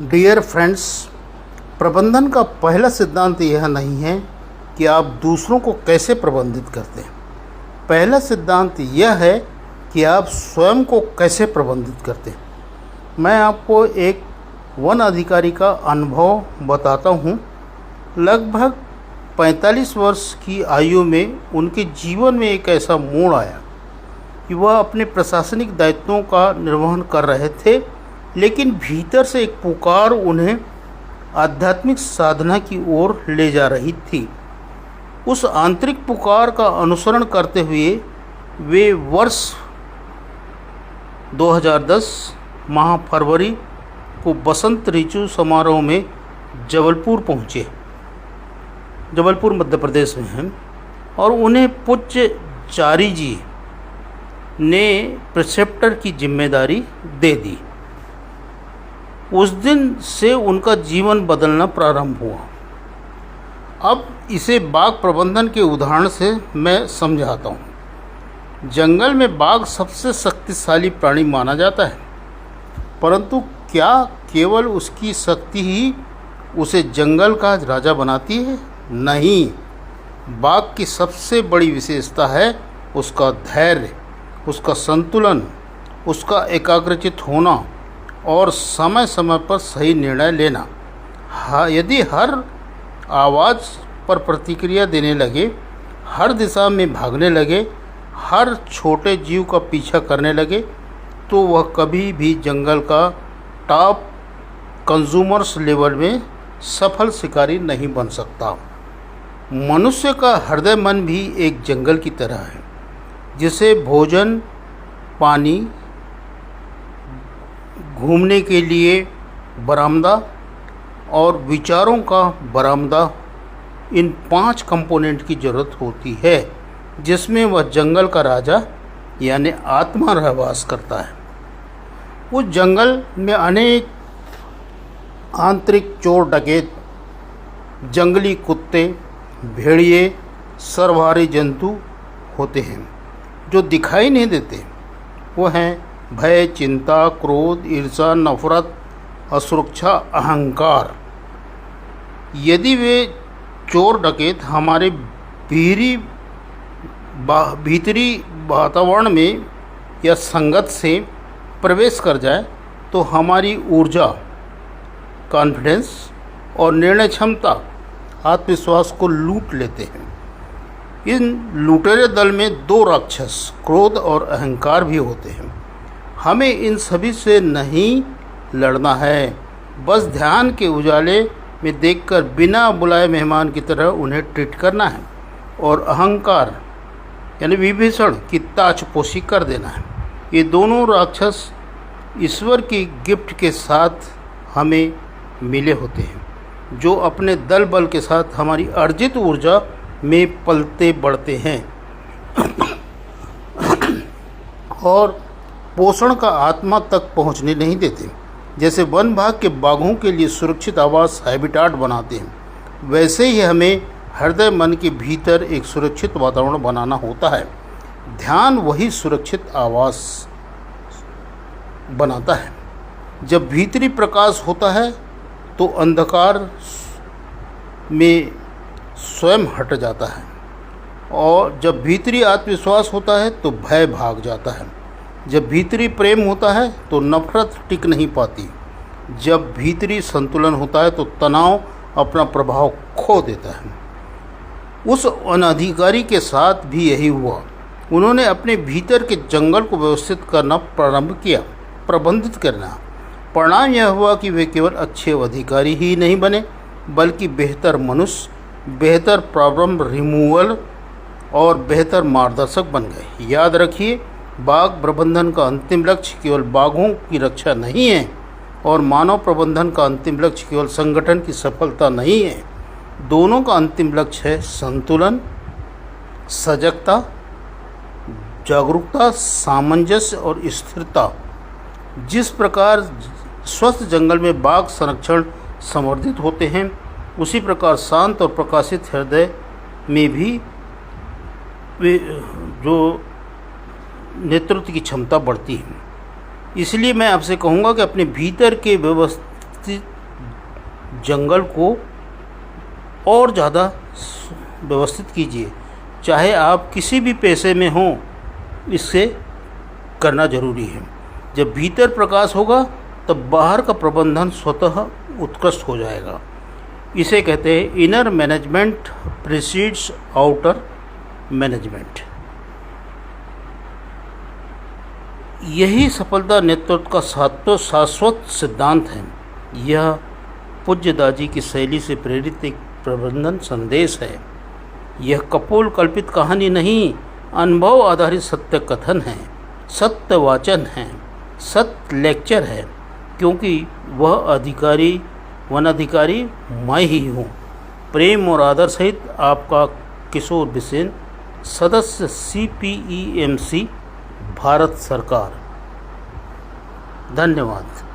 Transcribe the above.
Dear friends, प्रबंधन का पहला सिद्धांत यह नहीं है कि आप दूसरों को कैसे प्रबंधित करते हैं। पहला सिद्धांत यह है कि आप स्वयं को कैसे प्रबंधित करते हैं। मैं आपको एक वन अधिकारी का अनुभव बताता हूँ। लगभग 45 वर्ष की आयु में उनके जीवन में एक ऐसा मोड़ आया कि वह अपने प्रशासनिक दायित्वों का निर्वहन कर रहे थे, लेकिन भीतर से एक पुकार उन्हें आध्यात्मिक साधना की ओर ले जा रही थी। उस आंतरिक पुकार का अनुसरण करते हुए वे वर्ष 2010 माह फरवरी को बसंत ऋतु समारोह में जबलपुर पहुँचे। जबलपुर मध्य प्रदेश में है, और उन्हें पूज्य चारी जी ने प्रिसेप्टर की जिम्मेदारी दे दी। उस दिन से उनका जीवन बदलना प्रारंभ हुआ। अब इसे बाघ प्रबंधन के उदाहरण से मैं समझाता हूँ। जंगल में बाघ सबसे शक्तिशाली प्राणी माना जाता है, परंतु क्या केवल उसकी शक्ति ही उसे जंगल का राजा बनाती है? नहीं, बाघ की सबसे बड़ी विशेषता है उसका धैर्य, उसका संतुलन, उसका एकाग्रचित होना और समय समय पर सही निर्णय लेना। यदि हर आवाज़ पर प्रतिक्रिया देने लगे, हर दिशा में भागने लगे, हर छोटे जीव का पीछा करने लगे, तो वह कभी भी जंगल का टॉप कंज्यूमर्स लेवल में सफल शिकारी नहीं बन सकता। मनुष्य का हृदय मन भी एक जंगल की तरह है, जिसे भोजन, पानी, घूमने के लिए बरामदा और विचारों का बरामदा, इन 5 कंपोनेंट की ज़रूरत होती है, जिसमें वह जंगल का राजा यानी आत्मा रहवास करता है। उस जंगल में अनेक आंतरिक चोर डकैत, जंगली कुत्ते, भेड़िए, सर्वहारी जंतु होते हैं जो दिखाई नहीं देते। वो हैं भय, चिंता, क्रोध, ईर्ष्या, नफरत, असुरक्षा, अहंकार। यदि वे चोर डकैत हमारे भीतरी वातावरण में या संगत से प्रवेश कर जाए, तो हमारी ऊर्जा, कॉन्फिडेंस और निर्णय क्षमता, आत्मविश्वास को लूट लेते हैं। इन लुटेरे दल में 2 राक्षस, क्रोध और अहंकार भी होते हैं। हमें इन सभी से नहीं लड़ना है, बस ध्यान के उजाले में देखकर बिना बुलाए मेहमान की तरह उन्हें ट्रीट करना है, और अहंकार यानी विभीषण की ताजपोशी कर देना है। ये दोनों राक्षस ईश्वर की गिफ्ट के साथ हमें मिले होते हैं, जो अपने दल बल के साथ हमारी अर्जित ऊर्जा में पलते बढ़ते हैं और पोषण का आत्मा तक पहुंचने नहीं देते। जैसे वन भाग के बाघों के लिए सुरक्षित आवास हैबिटाट बनाते हैं, वैसे ही हमें हृदय मन के भीतर एक सुरक्षित वातावरण बनाना होता है। ध्यान वही सुरक्षित आवास बनाता है। जब भीतरी प्रकाश होता है तो अंधकार में स्वयं हट जाता है, और जब भीतरी आत्मविश्वास होता है तो भय भाग जाता है। जब भीतरी प्रेम होता है तो नफरत टिक नहीं पाती। जब भीतरी संतुलन होता है तो तनाव अपना प्रभाव खो देता है। उस अनधिकारी के साथ भी यही हुआ। उन्होंने अपने भीतर के जंगल को व्यवस्थित करना प्रारंभ किया, प्रबंधित करना। परिणाम यह हुआ कि वे केवल अच्छे अधिकारी ही नहीं बने, बल्कि बेहतर मनुष्य, बेहतर प्रॉब्लम रिमूवल और बेहतर मार्गदर्शक बन गए। याद रखिए, बाघ प्रबंधन का अंतिम लक्ष्य केवल बाघों की रक्षा नहीं है, और मानव प्रबंधन का अंतिम लक्ष्य केवल संगठन की सफलता नहीं है। दोनों का अंतिम लक्ष्य है संतुलन, सजगता, जागरूकता, सामंजस्य और स्थिरता। जिस प्रकार स्वस्थ जंगल में बाघ संरक्षण संवर्धित होते हैं, उसी प्रकार शांत और प्रकाशित हृदय में भी जो नेतृत्व की क्षमता बढ़ती है। इसलिए मैं आपसे कहूँगा कि अपने भीतर के स्थित जंगल को और ज़्यादा व्यवस्थित कीजिए। चाहे आप किसी भी पेशे में हों, इससे करना जरूरी है। जब भीतर प्रकाश होगा तब बाहर का प्रबंधन स्वतः उत्कृष्ट हो जाएगा। इसे कहते हैं inner management precedes outer management. यही सफलता नेतृत्व का शाश्वत सिद्धांत है। यह पूज्य दाजी की शैली से प्रेरित एक प्रबंधन संदेश है। यह कपोल कल्पित कहानी नहीं, अनुभव आधारित सत्य कथन है, सत्य वाचन है, सत्य लेक्चर है, क्योंकि वह वन अधिकारी मैं ही हूँ। प्रेम और आदर सहित आपका किशोर बिसेन, सदस्य CPEMC, भारत सरकार। धन्यवाद।